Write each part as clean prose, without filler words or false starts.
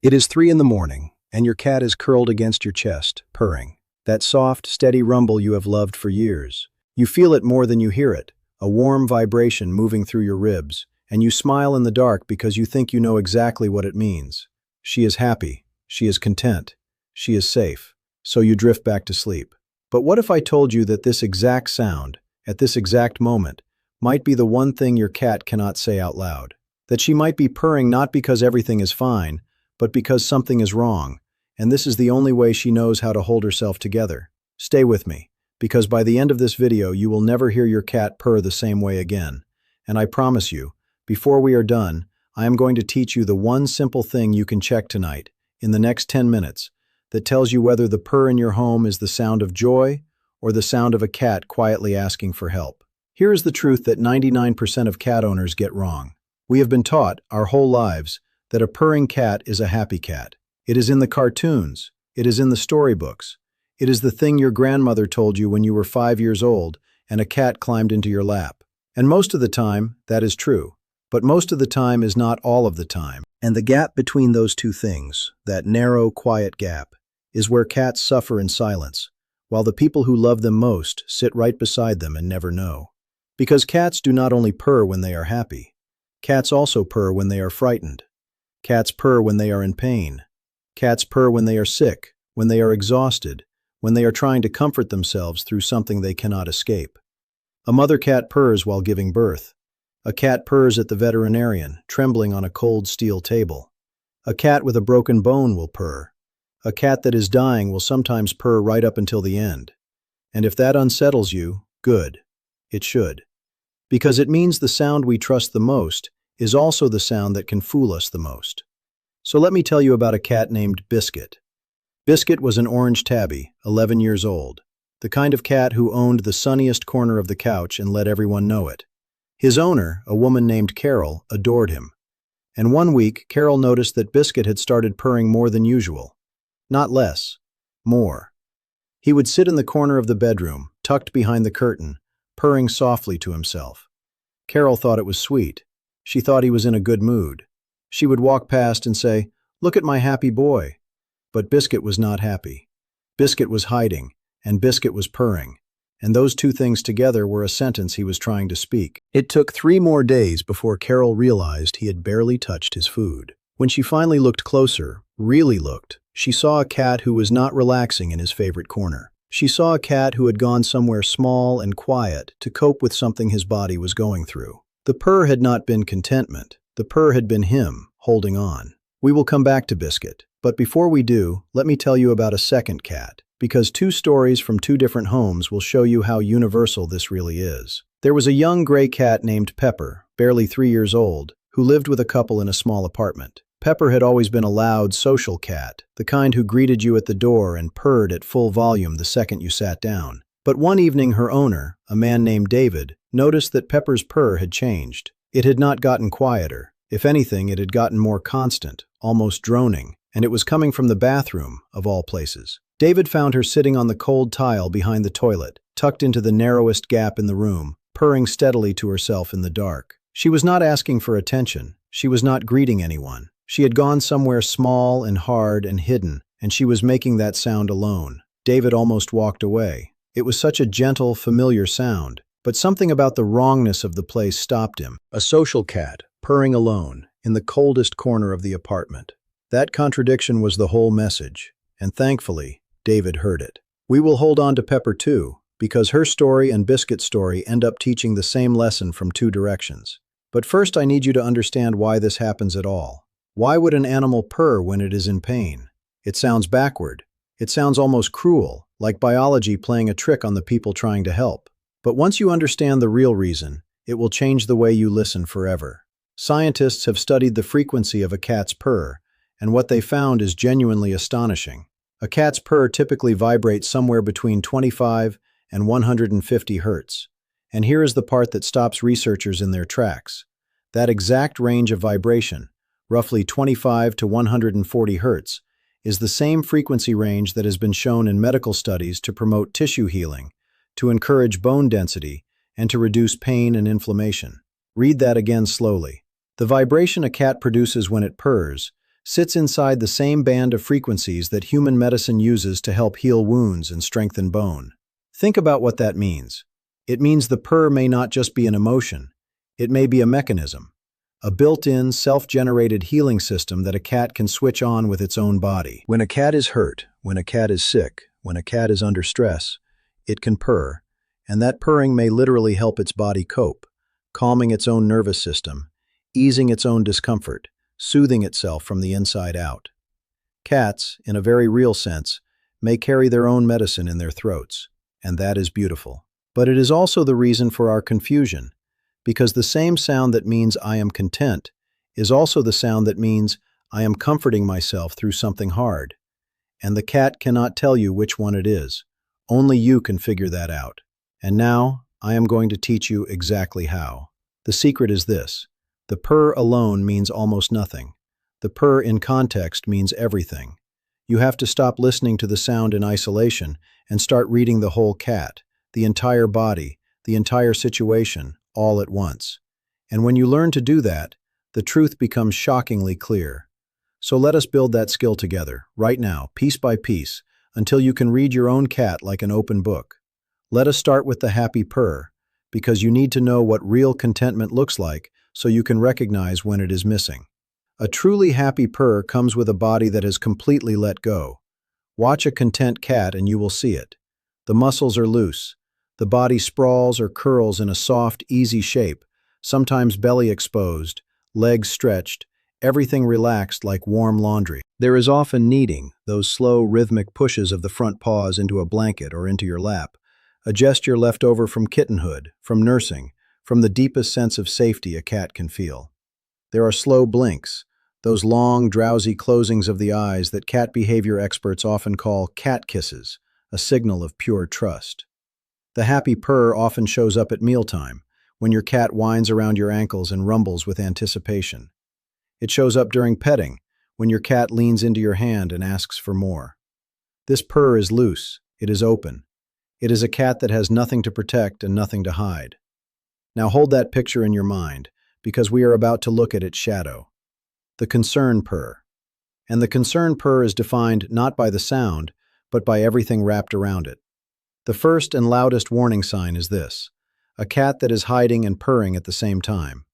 It is 3 in the morning, and your cat is curled against your chest, purring. That soft, steady rumble you have loved for years. You feel it more than you hear it, a warm vibration moving through your ribs, and you smile in the dark because you think you know exactly what it means. She is happy, she is content, she is safe, so you drift back to sleep. But what if I told you that this exact sound, at this exact moment, might be the one thing your cat cannot say out loud? That she might be purring not because everything is fine, but because something is wrong, and this is the only way she knows how to hold herself together. Stay with me, because by the end of this video you will never hear your cat purr the same way again. And I promise you, before we are done, I am going to teach you the one simple thing you can check tonight, in the next 10 minutes, that tells you whether the purr in your home is the sound of joy or the sound of a cat quietly asking for help. Here is the truth that 99% of cat owners get wrong. We have been taught, our whole lives, that a purring cat is a happy cat. It is in the cartoons. It is in the storybooks. It is the thing your grandmother told you when you were 5 years old and a cat climbed into your lap. And most of the time, that is true. But most of the time is not all of the time. And the gap between those two things, that narrow, quiet gap, is where cats suffer in silence, while the people who love them most sit right beside them and never know. Because cats do not only purr when they are happy. Cats also purr when they are frightened. Cats purr when they are in pain. Cats purr when they are sick, when they are exhausted, when they are trying to comfort themselves through something they cannot escape. A mother cat purrs while giving birth. A cat purrs at the veterinarian, trembling on a cold steel table. A cat with a broken bone will purr. A cat that is dying will sometimes purr right up until the end. And if that unsettles you, good. It should. Because it means the sound we trust the most is also the sound that can fool us the most. So let me tell you about a cat named Biscuit. Biscuit was an orange tabby, 11 years old, the kind of cat who owned the sunniest corner of the couch and let everyone know it. His owner, a woman named Carol, adored him. And one week, Carol noticed that Biscuit had started purring more than usual. Not less. More. He would sit in the corner of the bedroom, tucked behind the curtain, purring softly to himself. Carol thought it was sweet. She thought he was in a good mood. She would walk past and say, "Look at my happy boy." But Biscuit was not happy. Biscuit was hiding, and Biscuit was purring. And those two things together were a sentence he was trying to speak. It took 3 more days before Carol realized he had barely touched his food. When she finally looked closer, really looked, she saw a cat who was not relaxing in his favorite corner. She saw a cat who had gone somewhere small and quiet to cope with something his body was going through. The purr had not been contentment. The purr had been him, holding on. We will come back to Biscuit, but before we do, let me tell you about a second cat, because 2 stories from 2 different homes will show you how universal this really is. There was a young gray cat named Pepper, barely 3 years old, who lived with a couple in a small apartment. Pepper had always been a loud, social cat, the kind who greeted you at the door and purred at full volume the second you sat down. But one evening her owner, a man named David, noticed that Pepper's purr had changed. It had not gotten quieter. If anything, it had gotten more constant, almost droning, and it was coming from the bathroom, of all places. David found her sitting on the cold tile behind the toilet, tucked into the narrowest gap in the room, purring steadily to herself in the dark. She was not asking for attention. She was not greeting anyone. She had gone somewhere small and hard and hidden, and she was making that sound alone. David almost walked away. It was such a gentle, familiar sound, but something about the wrongness of the place stopped him. A social cat, purring alone, in the coldest corner of the apartment. That contradiction was the whole message, and thankfully, David heard it. We will hold on to Pepper too, because her story and Biscuit's story end up teaching the same lesson from 2 directions. But first I need you to understand why this happens at all. Why would an animal purr when it is in pain? It sounds backward. It sounds almost cruel, like biology playing a trick on the people trying to help. But once you understand the real reason, it will change the way you listen forever. Scientists have studied the frequency of a cat's purr, and what they found is genuinely astonishing. A cat's purr typically vibrates somewhere between 25 and 150 hertz. And here is the part that stops researchers in their tracks. That exact range of vibration, roughly 25 to 140 hertz, is the same frequency range that has been shown in medical studies to promote tissue healing, to encourage bone density, and to reduce pain and inflammation. Read that again slowly. The vibration a cat produces when it purrs sits inside the same band of frequencies that human medicine uses to help heal wounds and strengthen bone. Think about what that means. It means the purr may not just be an emotion, it may be a mechanism, a built-in, self-generated healing system that a cat can switch on with its own body. When a cat is hurt, when a cat is sick, when a cat is under stress, it can purr, and that purring may literally help its body cope, calming its own nervous system, easing its own discomfort, soothing itself from the inside out. Cats, in a very real sense, may carry their own medicine in their throats, and that is beautiful. But it is also the reason for our confusion, because the same sound that means I am content is also the sound that means I am comforting myself through something hard. And the cat cannot tell you which one it is. Only you can figure that out. And now, I am going to teach you exactly how. The secret is this. The purr alone means almost nothing. The purr in context means everything. You have to stop listening to the sound in isolation and start reading the whole cat, the entire body, the entire situation, all at once. And when you learn to do that, the truth becomes shockingly clear. So let us build that skill together, right now, piece by piece, until you can read your own cat like an open book. Let us start with the happy purr, because you need to know what real contentment looks like so you can recognize when it is missing. A truly happy purr comes with a body that has completely let go. Watch a content cat and you will see it. The muscles are loose. The body sprawls or curls in a soft, easy shape, sometimes belly exposed, legs stretched, everything relaxed like warm laundry. There is often kneading, those slow, rhythmic pushes of the front paws into a blanket or into your lap, a gesture left over from kittenhood, from nursing, from the deepest sense of safety a cat can feel. There are slow blinks, those long, drowsy closings of the eyes that cat behavior experts often call cat kisses, a signal of pure trust. The happy purr often shows up at mealtime, when your cat whines around your ankles and rumbles with anticipation. It shows up during petting, when your cat leans into your hand and asks for more. This purr is loose, it is open. It is a cat that has nothing to protect and nothing to hide. Now hold that picture in your mind, because we are about to look at its shadow. The concern purr. And the concern purr is defined not by the sound, but by everything wrapped around it. The first and loudest warning sign is this: a cat that is hiding and purring at the same time.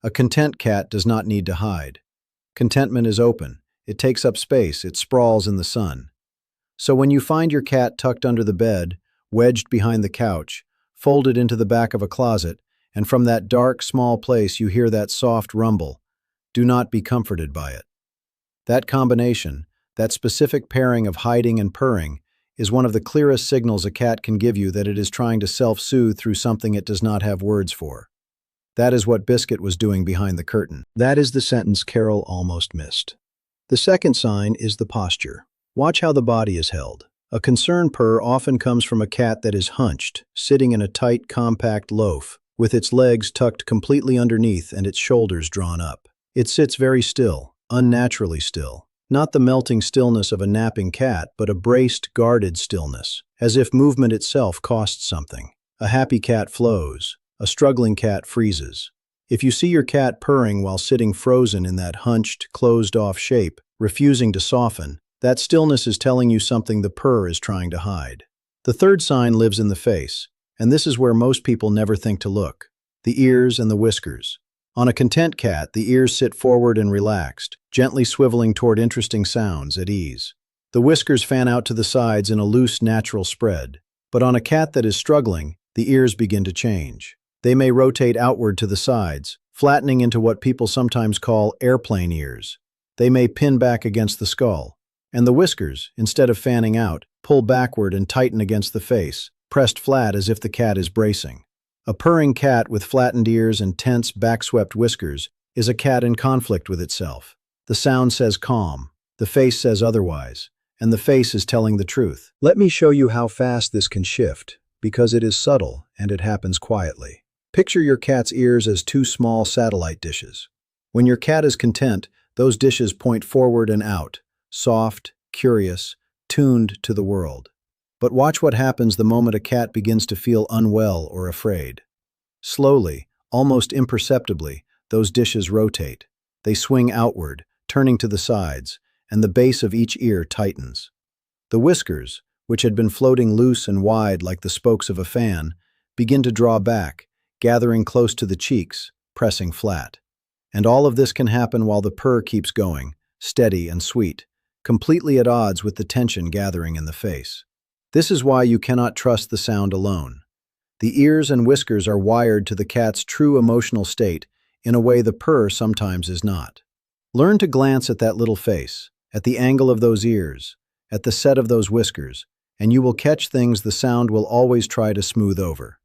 A content cat does not need to hide. Contentment is open, it takes up space, it sprawls in the sun. So when you find your cat tucked under the bed, wedged behind the couch, folded into the back of a closet, and from that dark, small place you hear that soft rumble, do not be comforted by it. That combination, that specific pairing of hiding and purring, is one of the clearest signals a cat can give you that it is trying to self-soothe through something it does not have words for. That is what Biscuit was doing behind the curtain. That is the sentence Carol almost missed. The second sign is the posture. Watch how the body is held. A concern purr often comes from a cat that is hunched, sitting in a tight, compact loaf, with its legs tucked completely underneath and its shoulders drawn up. It sits very still, unnaturally still. Not the melting stillness of a napping cat, but a braced, guarded stillness, as if movement itself costs something. A happy cat flows. A struggling cat freezes. If you see your cat purring while sitting frozen in that hunched, closed-off shape, refusing to soften, that stillness is telling you something the purr is trying to hide. The third sign lives in the face, and this is where most people never think to look: the ears and the whiskers. On a content cat, the ears sit forward and relaxed, gently swiveling toward interesting sounds at ease. The whiskers fan out to the sides in a loose, natural spread. But on a cat that is struggling, the ears begin to change. They may rotate outward to the sides, flattening into what people sometimes call airplane ears. They may pin back against the skull. And the whiskers, instead of fanning out, pull backward and tighten against the face, pressed flat as if the cat is bracing. A purring cat with flattened ears and tense, back-swept whiskers is a cat in conflict with itself. The sound says calm, the face says otherwise, and the face is telling the truth. Let me show you how fast this can shift, because it is subtle and it happens quietly. Picture your cat's ears as two small satellite dishes. When your cat is content, those dishes point forward and out, soft, curious, tuned to the world. But watch what happens the moment a cat begins to feel unwell or afraid. Slowly, almost imperceptibly, those dishes rotate. They swing outward, turning to the sides, and the base of each ear tightens. The whiskers, which had been floating loose and wide like the spokes of a fan, begin to draw back, gathering close to the cheeks, pressing flat. And all of this can happen while the purr keeps going, steady and sweet, completely at odds with the tension gathering in the face. This is why you cannot trust the sound alone. The ears and whiskers are wired to the cat's true emotional state in a way the purr sometimes is not. Learn to glance at that little face, at the angle of those ears, at the set of those whiskers, and you will catch things the sound will always try to smooth over.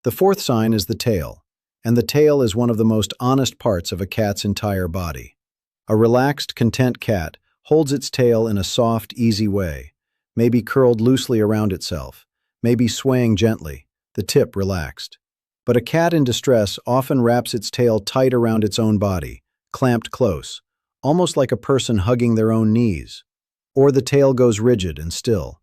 The fourth sign is the tail, and the tail is one of the most honest parts of a cat's entire body. A relaxed, content cat holds its tail in a soft, easy way, maybe curled loosely around itself, maybe swaying gently, the tip relaxed. But a cat in distress often wraps its tail tight around its own body, clamped close, almost like a person hugging their own knees. Or the tail goes rigid and still.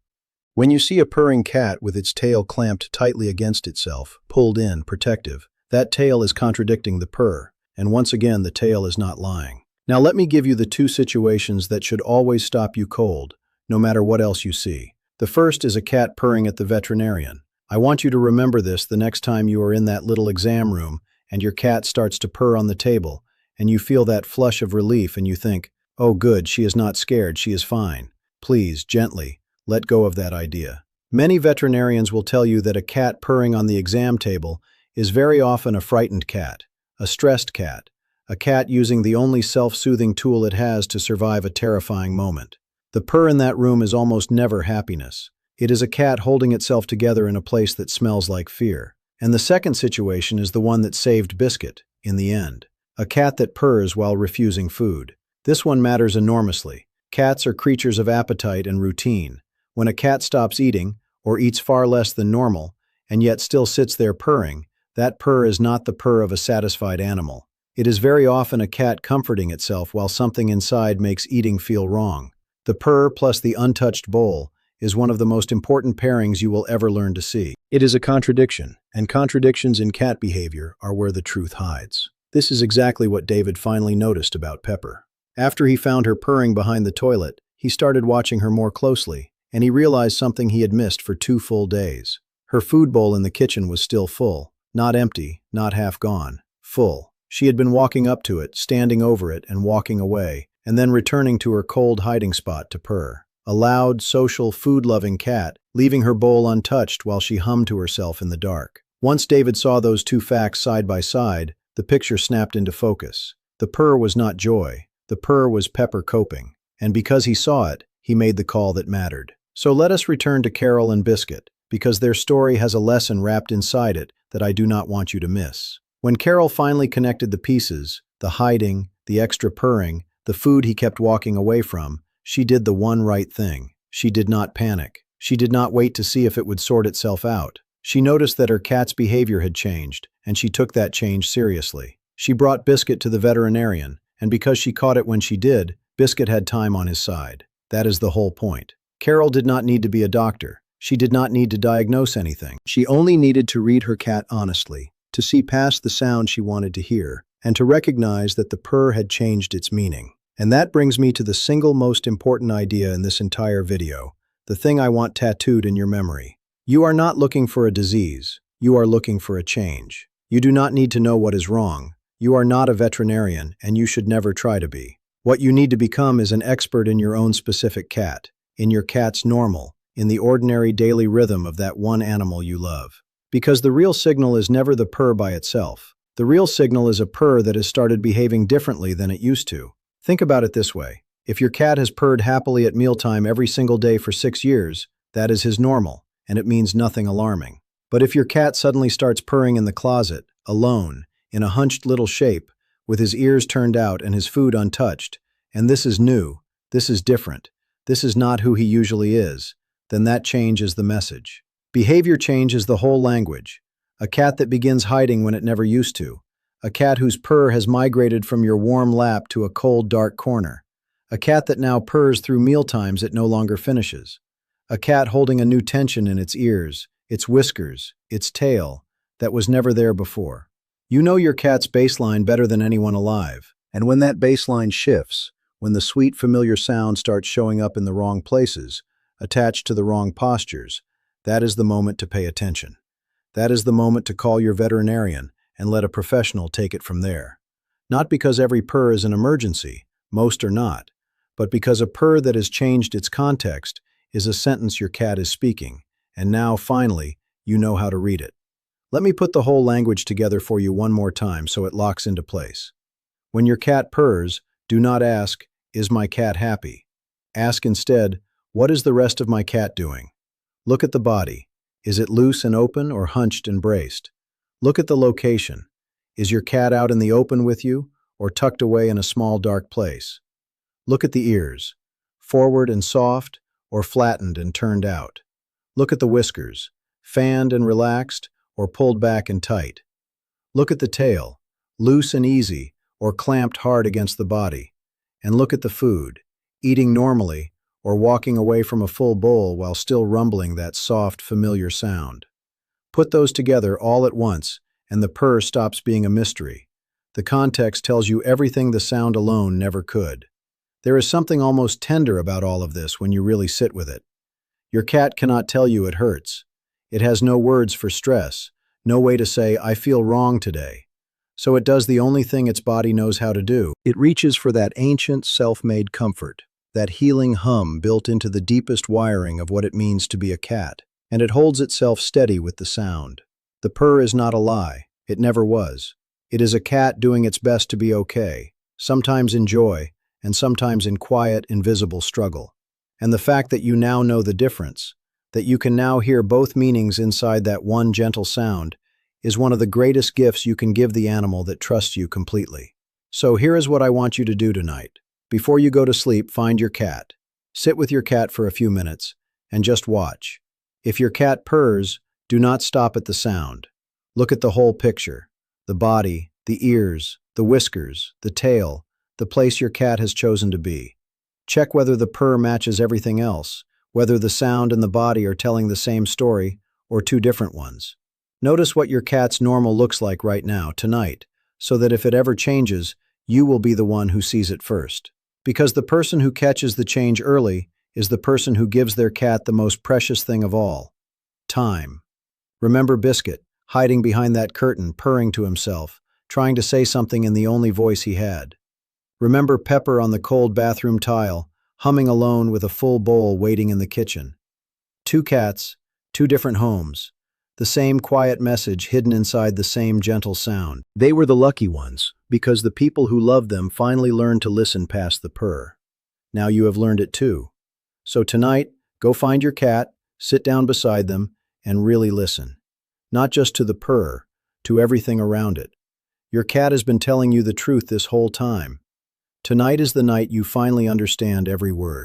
When you see a purring cat with its tail clamped tightly against itself, pulled in, protective, that tail is contradicting the purr, and once again the tail is not lying. Now let me give you the two situations that should always stop you cold, no matter what else you see. The first is a cat purring at the veterinarian. I want you to remember this the next time you are in that little exam room and your cat starts to purr on the table, and you feel that flush of relief and you think, "Oh good, she is not scared, she is fine." Please, gently, let go of that idea. Many veterinarians will tell you that a cat purring on the exam table is very often a frightened cat, a stressed cat, a cat using the only self-soothing tool it has to survive a terrifying moment. The purr in that room is almost never happiness. It is a cat holding itself together in a place that smells like fear. And the second situation is the one that saved Biscuit, in the end. A cat that purrs while refusing food. This one matters enormously. Cats are creatures of appetite and routine. When a cat stops eating, or eats far less than normal, and yet still sits there purring, that purr is not the purr of a satisfied animal. It is very often a cat comforting itself while something inside makes eating feel wrong. The purr plus the untouched bowl is one of the most important pairings you will ever learn to see. It is a contradiction, and contradictions in cat behavior are where the truth hides. This is exactly what David finally noticed about Pepper. After he found her purring behind the toilet, he started watching her more closely, and he realized something he had missed for 2 full days. Her food bowl in the kitchen was still full, not empty, not half gone, full. She had been walking up to it, standing over it, and walking away, and then returning to her cold hiding spot to purr. A loud, social, food-loving cat, leaving her bowl untouched while she hummed to herself in the dark. Once David saw those two facts side by side, the picture snapped into focus. The purr was not joy. The purr was Pepper coping. And because he saw it, he made the call that mattered. So let us return to Carol and Biscuit, because their story has a lesson wrapped inside it that I do not want you to miss. When Carol finally connected the pieces, the hiding, the extra purring, the food he kept walking away from, she did the one right thing. She did not panic. She did not wait to see if it would sort itself out. She noticed that her cat's behavior had changed, and she took that change seriously. She brought Biscuit to the veterinarian, and because she caught it when she did, Biscuit had time on his side. That is the whole point. Carol did not need to be a doctor. She did not need to diagnose anything. She only needed to read her cat honestly, to see past the sound she wanted to hear, and to recognize that the purr had changed its meaning. And that brings me to the single most important idea in this entire video, the thing I want tattooed in your memory. You are not looking for a disease. You are looking for a change. You do not need to know what is wrong. You are not a veterinarian, and you should never try to be. What you need to become is an expert in your own specific cat, in your cat's normal, in the ordinary daily rhythm of that one animal you love. Because the real signal is never the purr by itself. The real signal is a purr that has started behaving differently than it used to. Think about it this way. If your cat has purred happily at mealtime every single day for 6 years, that is his normal, and it means nothing alarming. But if your cat suddenly starts purring in the closet, alone, in a hunched little shape, with his ears turned out and his food untouched, and this is new, this is different, this is not who he usually is, then that change is the message. Behavior change is the whole language. A cat that begins hiding when it never used to. A cat whose purr has migrated from your warm lap to a cold, dark corner. A cat that now purrs through mealtimes it no longer finishes. A cat holding a new tension in its ears, its whiskers, its tail, that was never there before. You know your cat's baseline better than anyone alive, and when that baseline shifts, when the sweet, familiar sound starts showing up in the wrong places, attached to the wrong postures, that is the moment to pay attention. That is the moment to call your veterinarian and let a professional take it from there. Not because every purr is an emergency, most are not, but because a purr that has changed its context is a sentence your cat is speaking, and now, finally, you know how to read it. Let me put the whole language together for you one more time so it locks into place. When your cat purrs, do not ask, "Is my cat happy?" Ask instead, "What is the rest of my cat doing?" Look at the body. Is it loose and open or hunched and braced? Look at the location. Is your cat out in the open with you or tucked away in a small dark place? Look at the ears. Forward and soft or flattened and turned out? Look at the whiskers. Fanned and relaxed or pulled back and tight? Look at the tail. Loose and easy or clamped hard against the body? And look at the food. Eating normally or walking away from a full bowl while still rumbling that soft, familiar sound. Put those together all at once, and the purr stops being a mystery. The context tells you everything the sound alone never could. There is something almost tender about all of this when you really sit with it. Your cat cannot tell you it hurts. It has no words for stress, no way to say, "I feel wrong today." So it does the only thing its body knows how to do. It reaches for that ancient, self-made comfort, that healing hum built into the deepest wiring of what it means to be a cat, and it holds itself steady with the sound. The purr is not a lie. It never was. It is a cat doing its best to be okay, sometimes in joy, and sometimes in quiet, invisible struggle. And the fact that you now know the difference, that you can now hear both meanings inside that one gentle sound, is one of the greatest gifts you can give the animal that trusts you completely. So here is what I want you to do tonight. Before you go to sleep, find your cat. Sit with your cat for a few minutes and just watch. If your cat purrs, do not stop at the sound. Look at the whole picture: the body, the ears, the whiskers, the tail, the place your cat has chosen to be. Check whether the purr matches everything else, whether the sound and the body are telling the same story or two different ones. Notice what your cat's normal looks like right now, tonight, so that if it ever changes, you will be the one who sees it first. Because the person who catches the change early is the person who gives their cat the most precious thing of all: time. Remember Biscuit, hiding behind that curtain, purring to himself, trying to say something in the only voice he had. Remember Pepper on the cold bathroom tile, humming alone with a full bowl waiting in the kitchen. Two cats, two different homes. The same quiet message hidden inside the same gentle sound. They were the lucky ones, because the people who loved them finally learned to listen past the purr. Now you have learned it too. So tonight, go find your cat, sit down beside them, and really listen. Not just to the purr, to everything around it. Your cat has been telling you the truth this whole time. Tonight is the night you finally understand every word.